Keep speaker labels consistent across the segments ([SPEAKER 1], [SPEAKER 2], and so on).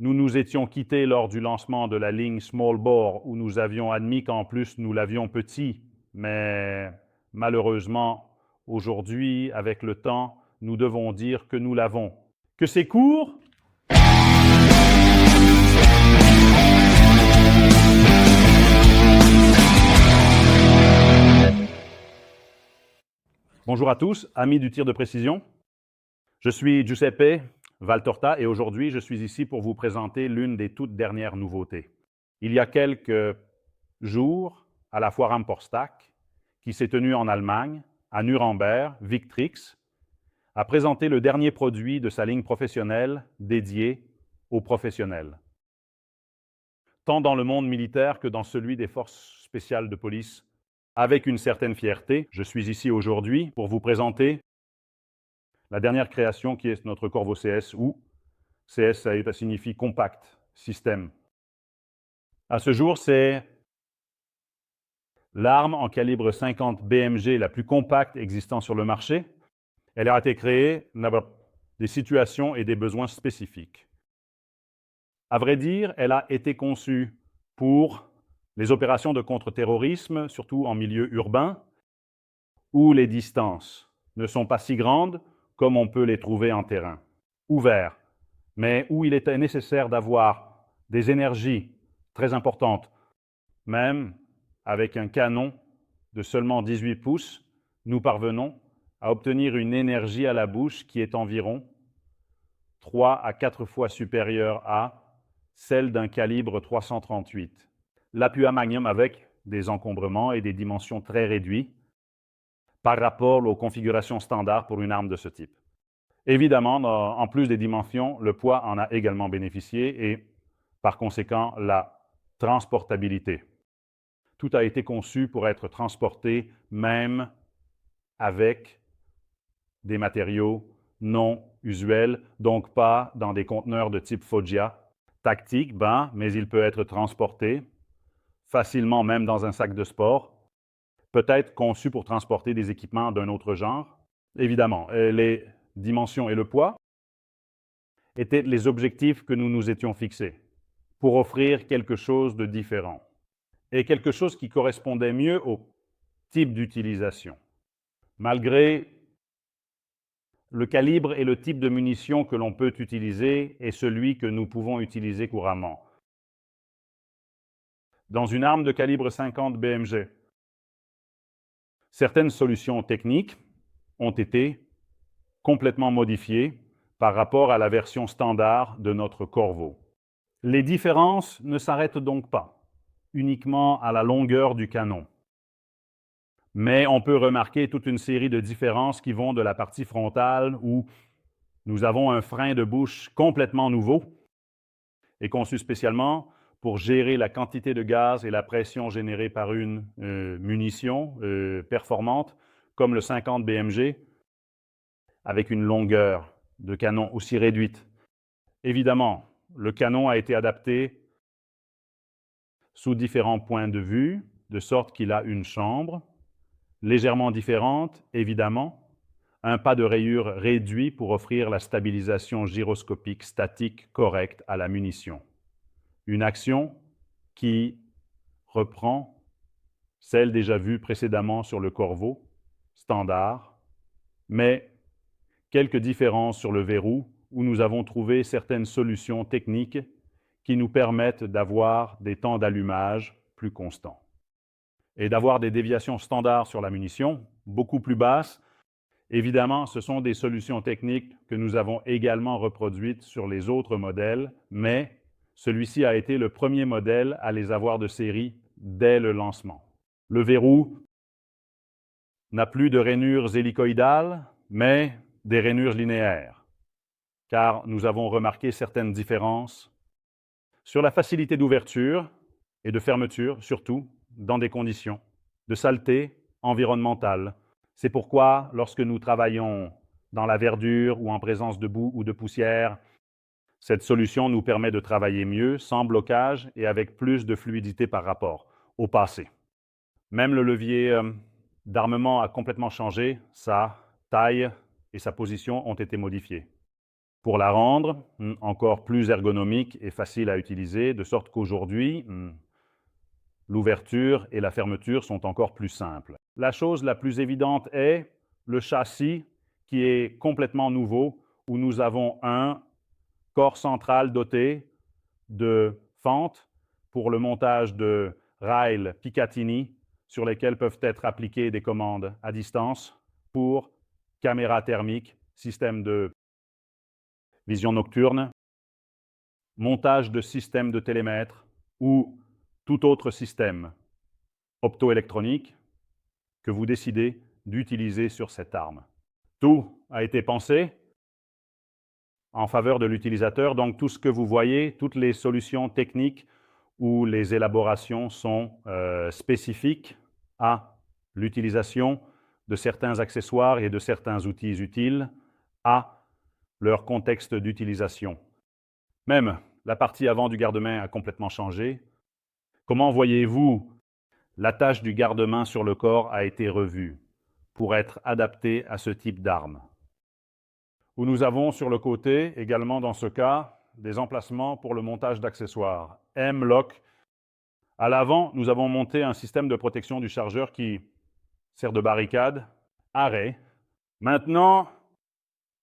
[SPEAKER 1] nous nous étions quittés lors du lancement de la ligne Small Bore où nous avions admis qu'en plus nous l'avions petit, mais malheureusement, aujourd'hui, avec le temps, nous devons dire que nous l'avons. Que c'est court? Bonjour à tous, amis du tir de précision. Je suis Giuseppe Valtorta et aujourd'hui, je suis ici pour vous présenter l'une des toutes dernières nouveautés. Il y a quelques jours, à la foire Amporstack, qui s'est tenue en Allemagne, à Nuremberg, Victrix a présenté le dernier produit de sa ligne professionnelle dédiée aux professionnels. Tant dans le monde militaire que dans celui des forces spéciales de police. Avec une certaine fierté, je suis ici aujourd'hui pour vous présenter la dernière création qui est notre Corvo CS, où CS ça signifie compact, système. À ce jour, c'est l'arme en calibre 50 BMG la plus compacte existant sur le marché. Elle a été créée pour des situations et des besoins spécifiques. À vrai dire, elle a été conçue pour les opérations de contre-terrorisme, surtout en milieu urbain, où les distances ne sont pas si grandes comme on peut les trouver en terrain ouvert, mais où il était nécessaire d'avoir des énergies très importantes. Même avec un canon de seulement 18 pouces, nous parvenons à obtenir une énergie à la bouche qui est environ 3 à 4 fois supérieure à celle d'un calibre 338. L'appui à magnum avec des encombrements et des dimensions très réduites par rapport aux configurations standards pour une arme de ce type. Évidemment, en plus des dimensions, le poids en a également bénéficié et par conséquent la transportabilité. Tout a été conçu pour être transporté même avec des matériaux non usuels, donc pas dans des conteneurs de type Foggia. Tactique, mais il peut être transporté facilement même dans un sac de sport, peut-être conçu pour transporter des équipements d'un autre genre. Évidemment, les dimensions et le poids étaient les objectifs que nous nous étions fixés pour offrir quelque chose de différent et quelque chose qui correspondait mieux au type d'utilisation. Malgré le calibre et le type de munitions que l'on peut utiliser est celui que nous pouvons utiliser couramment. Dans une arme de calibre 50 BMG, certaines solutions techniques ont été complètement modifiées par rapport à la version standard de notre Corvo. Les différences ne s'arrêtent donc pas uniquement à la longueur du canon, mais on peut remarquer toute une série de différences qui vont de la partie frontale où nous avons un frein de bouche complètement nouveau et conçu spécialement pour gérer la quantité de gaz et la pression générée par une munition performante comme le 50 BMG avec une longueur de canon aussi réduite. Évidemment, le canon a été adapté sous différents points de vue, de sorte qu'il a une chambre légèrement différente, évidemment, un pas de rayure réduit pour offrir la stabilisation gyroscopique statique correcte à la munition. Une action qui reprend celle déjà vue précédemment sur le Corvo, standard, mais quelques différences sur le verrou où nous avons trouvé certaines solutions techniques qui nous permettent d'avoir des temps d'allumage plus constants et d'avoir des déviations standards sur la munition, beaucoup plus basses. Évidemment, ce sont des solutions techniques que nous avons également reproduites sur les autres modèles, mais celui-ci a été le premier modèle à les avoir de série dès le lancement. Le verrou n'a plus de rainures hélicoïdales, mais des rainures linéaires, car nous avons remarqué certaines différences sur la facilité d'ouverture et de fermeture, surtout dans des conditions de saleté environnementale. C'est pourquoi, lorsque nous travaillons dans la verdure ou en présence de boue ou de poussière, cette solution nous permet de travailler mieux, sans blocage et avec plus de fluidité par rapport au passé. Même le levier d'armement a complètement changé, sa taille et sa position ont été modifiées. pour la rendre encore plus ergonomique et facile à utiliser, de sorte qu'aujourd'hui, l'ouverture et la fermeture sont encore plus simples. La chose la plus évidente est le châssis qui est complètement nouveau, où nous avons un corps central doté de fentes pour le montage de rails Picatinny sur lesquels peuvent être appliquées des commandes à distance pour caméra thermique, système de vision nocturne, montage de systèmes de télémètre ou tout autre système optoélectronique que vous décidez d'utiliser sur cette arme. Tout a été pensé en faveur de l'utilisateur, donc tout ce que vous voyez, toutes les solutions techniques ou les élaborations sont spécifiques à l'utilisation de certains accessoires et de certains outils utiles à leur contexte d'utilisation. Même la partie avant du garde-main a complètement changé. Comment voyez-vous la tâche du garde-main sur le corps a été revue pour être adaptée à ce type d'arme. Où nous avons sur le côté, également dans ce cas, des emplacements pour le montage d'accessoires. M-Lock. À l'avant, nous avons monté un système de protection du chargeur qui sert de barricade. Arrêt. Maintenant,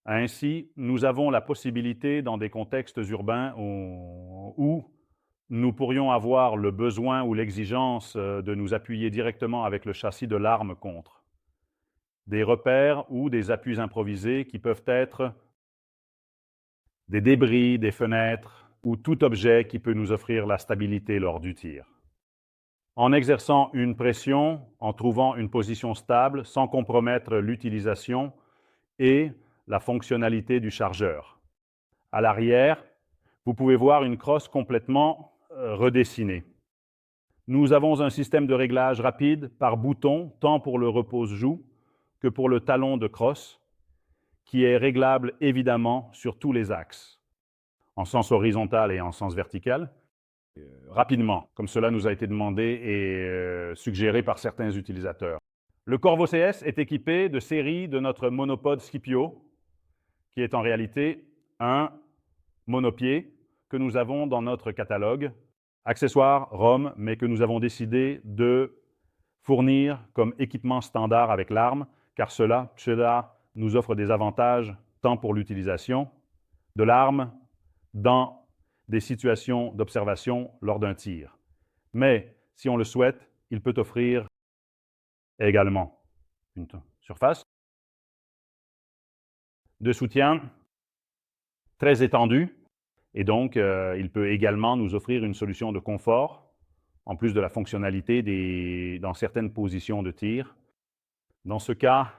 [SPEAKER 1] ainsi, nous avons la possibilité, dans des contextes urbains où nous pourrions avoir le besoin ou l'exigence de nous appuyer directement avec le châssis de l'arme contre des repères ou des appuis improvisés qui peuvent être des débris, des fenêtres ou tout objet qui peut nous offrir la stabilité lors du tir. En exerçant une pression, en trouvant une position stable sans compromettre l'utilisation et la fonctionnalité du chargeur. À l'arrière, vous pouvez voir une crosse complètement redessinée. Nous avons un système de réglage rapide par bouton, tant pour le repose-joue que pour le talon de crosse, qui est réglable évidemment sur tous les axes, en sens horizontal et en sens vertical, rapidement, comme cela nous a été demandé et suggéré par certains utilisateurs. Le Corvo CS est équipé de série de notre monopode Scipio, qui est en réalité un monopied que nous avons dans notre catalogue, accessoire ROM, mais que nous avons décidé de fournir comme équipement standard avec l'arme, car cela nous offre des avantages tant pour l'utilisation de l'arme dans des situations d'observation lors d'un tir. Mais, si on le souhaite, il peut offrir également une surface de soutien très étendue, et donc il peut également nous offrir une solution de confort, en plus de la fonctionnalité dans certaines positions de tir. Dans ce cas,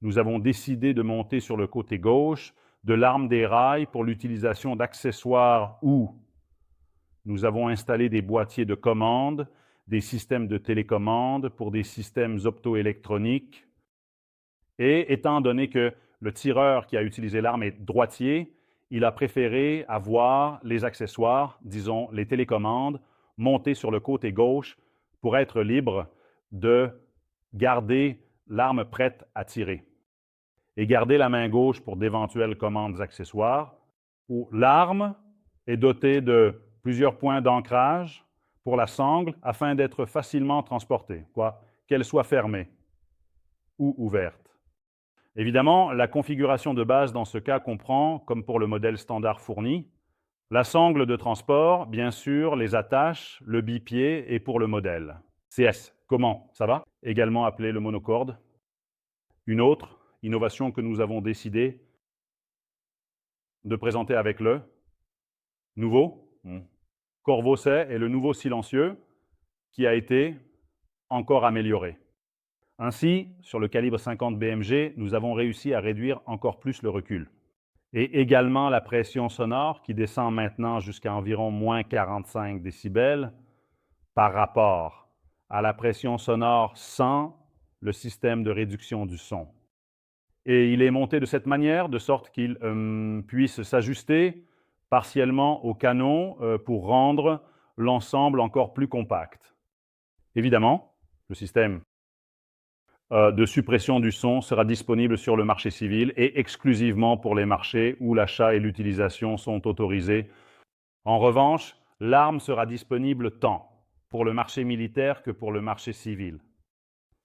[SPEAKER 1] nous avons décidé de monter sur le côté gauche de l'arme des rails pour l'utilisation d'accessoires où nous avons installé des boîtiers de commande, des systèmes de télécommande pour des systèmes optoélectroniques. Et étant donné que le tireur qui a utilisé l'arme est droitier, il a préféré avoir les accessoires, disons les télécommandes, montés sur le côté gauche pour être libre de garder l'arme prête à tirer et garder la main gauche pour d'éventuelles commandes accessoires, où l'arme est dotée de plusieurs points d'ancrage pour la sangle afin d'être facilement transportée, qu'elle soit fermée ou ouverte. Évidemment, la configuration de base dans ce cas comprend, comme pour le modèle standard fourni, la sangle de transport, bien sûr, les attaches, le bipied et pour le modèle. CS, comment? Ça va? Également appelé le monocorde. Une autre innovation que nous avons décidé de présenter avec le nouveau Corvo C est le nouveau silencieux qui a été encore amélioré. Ainsi, sur le calibre 50 BMG, nous avons réussi à réduire encore plus le recul. Et également la pression sonore qui descend maintenant jusqu'à environ moins 45 décibels par rapport à la pression sonore sans le système de réduction du son. Et il est monté de cette manière, de sorte qu'il puisse s'ajuster partiellement au canon pour rendre l'ensemble encore plus compact. Évidemment, le système de suppression du son sera disponible sur le marché civil et exclusivement pour les marchés où l'achat et l'utilisation sont autorisés. En revanche, l'arme sera disponible tant pour le marché militaire que pour le marché civil.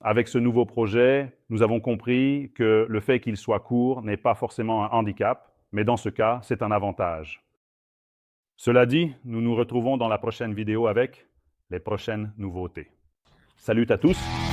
[SPEAKER 1] Avec ce nouveau projet, nous avons compris que le fait qu'il soit court n'est pas forcément un handicap, mais dans ce cas, c'est un avantage. Cela dit, nous nous retrouvons dans la prochaine vidéo avec les prochaines nouveautés. Salut à tous!